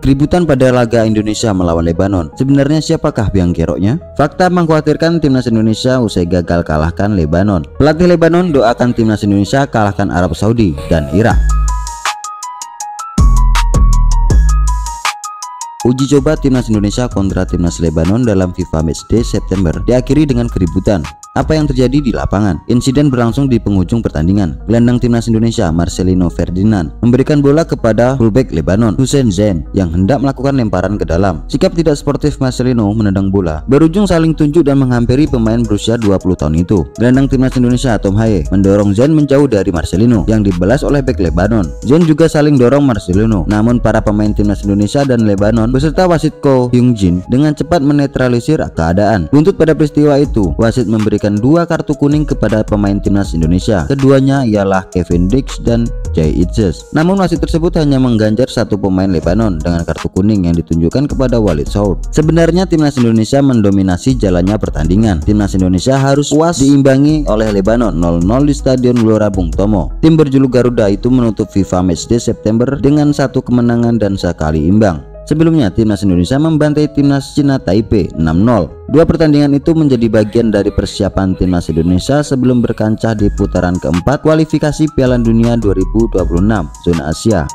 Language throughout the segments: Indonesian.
Keributan pada laga Indonesia melawan Lebanon. Sebenarnya siapakah biang keroknya? Fakta mengkhawatirkan timnas Indonesia usai gagal kalahkan Lebanon. Pelatih Lebanon doakan timnas Indonesia kalahkan Arab Saudi dan Irak. Uji coba timnas Indonesia kontra timnas Lebanon dalam FIFA Matchday September diakhiri dengan keributan. Apa yang terjadi di lapangan? Insiden berlangsung di penghujung pertandingan. Gelandang timnas Indonesia Marcelino Ferdinand memberikan bola kepada fullback Lebanon Hussein Zain yang hendak melakukan lemparan ke dalam. Sikap tidak sportif Marcelino menendang bola berujung saling tunjuk dan menghampiri pemain berusia 20 tahun itu. Gelandang timnas Indonesia Tom Haye mendorong Zain menjauh dari Marcelino yang dibalas oleh bek Lebanon. Zain juga saling dorong Marcelino, namun para pemain timnas Indonesia dan Lebanon beserta wasit Ko Hyung Jin dengan cepat menetralisir keadaan. Buntut pada peristiwa itu, wasit memberikan 2 kartu kuning kepada pemain timnas Indonesia. Keduanya ialah Kevin Dix dan Jay Itzes. Namun wasit tersebut hanya mengganjar satu pemain Lebanon dengan kartu kuning yang ditunjukkan kepada Walid Saud. Sebenarnya timnas Indonesia mendominasi jalannya pertandingan. Timnas Indonesia harus puas diimbangi oleh Lebanon 0-0 di Stadion Gelora Bung Tomo. Tim berjuluk Garuda itu menutup FIFA Matchday September dengan 1 kemenangan dan sekali imbang. Sebelumnya timnas Indonesia membantai timnas Cina Taipei 6-0. 2 pertandingan itu menjadi bagian dari persiapan timnas Indonesia sebelum berkancah di putaran keempat kualifikasi Piala Dunia 2026 zona Asia.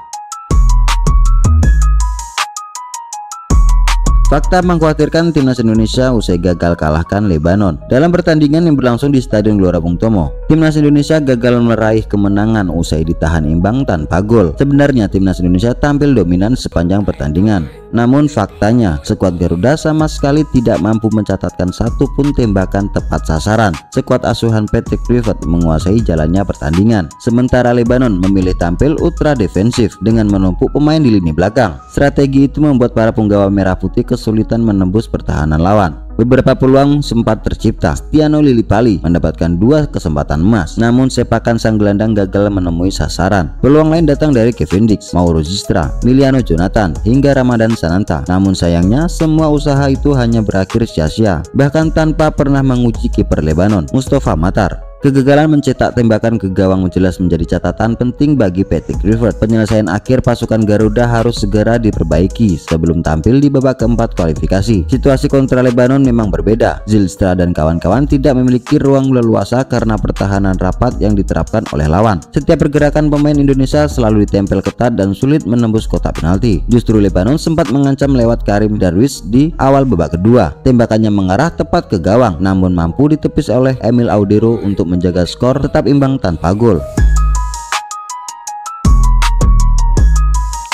Fakta mengkhawatirkan timnas Indonesia usai gagal kalahkan Lebanon. Dalam pertandingan yang berlangsung di Stadion Gelora Bung Tomo, timnas Indonesia gagal meraih kemenangan usai ditahan imbang tanpa gol. Sebenarnya timnas Indonesia tampil dominan sepanjang pertandingan. Namun faktanya, skuad Garuda sama sekali tidak mampu mencatatkan satupun tembakan tepat sasaran. Skuad asuhan Patrick Kluivert menguasai jalannya pertandingan, sementara Lebanon memilih tampil ultra defensif dengan menumpuk pemain di lini belakang. Strategi itu membuat para punggawa merah putih kesulitan menembus pertahanan lawan. Beberapa peluang sempat tercipta. Stiano Lillipali mendapatkan 2 kesempatan emas, namun sepakan sang gelandang gagal menemui sasaran. Peluang lain datang dari Kevin Dix, Mauro Zistra, Miliano Jonathan, hingga Ramadan Sananta. Namun sayangnya semua usaha itu hanya berakhir sia-sia, bahkan tanpa pernah menguji kiper Lebanon, Mustafa Matar. Kegagalan mencetak tembakan ke gawang jelas menjadi catatan penting bagi Patrick Kluivert. Penyelesaian akhir pasukan Garuda harus segera diperbaiki sebelum tampil di babak keempat kualifikasi. Situasi kontra Lebanon memang berbeda. Zilstra dan kawan-kawan tidak memiliki ruang leluasa karena pertahanan rapat yang diterapkan oleh lawan. Setiap pergerakan pemain Indonesia selalu ditempel ketat dan sulit menembus kotak penalti. Justru Lebanon sempat mengancam lewat Karim Darwish di awal babak kedua. Tembakannya mengarah tepat ke gawang, namun mampu ditepis oleh Emil Audero untuk menjaga skor tetap imbang tanpa gol.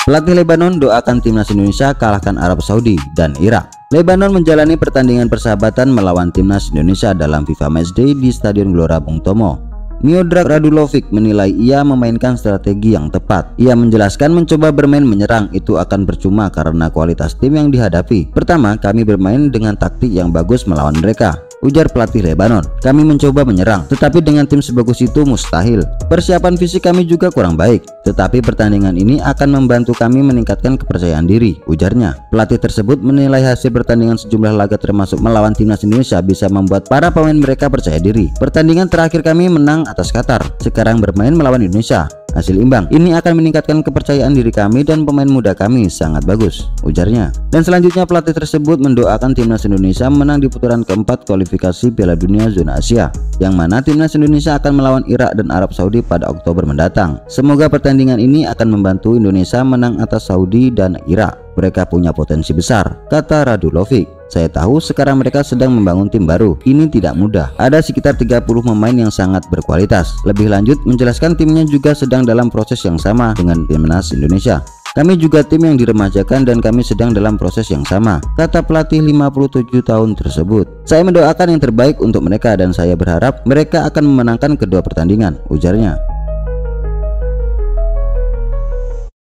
Pelatih Lebanon doakan timnas Indonesia kalahkan Arab Saudi dan Irak. Lebanon menjalani pertandingan persahabatan melawan timnas Indonesia dalam FIFA Matchday di Stadion Gelora Bung Tomo. Miodrag Radulovic menilai ia memainkan strategi yang tepat. Ia menjelaskan mencoba bermain menyerang itu akan percuma karena kualitas tim yang dihadapi. Pertama, kami bermain dengan taktik yang bagus melawan mereka, ujar pelatih Lebanon. Kami mencoba menyerang, tetapi dengan tim sebagus itu mustahil. Persiapan fisik kami juga kurang baik, tetapi pertandingan ini akan membantu kami meningkatkan kepercayaan diri, ujarnya. Pelatih tersebut menilai hasil pertandingan sejumlah laga termasuk melawan timnas Indonesia bisa membuat para pemain mereka percaya diri. Pertandingan terakhir kami menang atas Qatar, sekarang bermain melawan Indonesia. Hasil imbang ini akan meningkatkan kepercayaan diri kami dan pemain muda kami sangat bagus, ujarnya. Dan selanjutnya pelatih tersebut mendoakan timnas Indonesia menang di putaran keempat kualifikasi Piala Dunia zona Asia, yang mana timnas Indonesia akan melawan Irak dan Arab Saudi pada Oktober mendatang. Semoga pertandingan ini akan membantu Indonesia menang atas Saudi dan Irak. Mereka punya potensi besar, kata Radulovic. Saya tahu sekarang mereka sedang membangun tim baru. Ini tidak mudah. Ada sekitar 30 pemain yang sangat berkualitas. Lebih lanjut menjelaskan timnya juga sedang dalam proses yang sama dengan timnas Indonesia. Kami juga tim yang diremajakan dan kami sedang dalam proses yang sama, kata pelatih 57 tahun tersebut. Saya mendoakan yang terbaik untuk mereka dan saya berharap mereka akan memenangkan kedua pertandingan, ujarnya.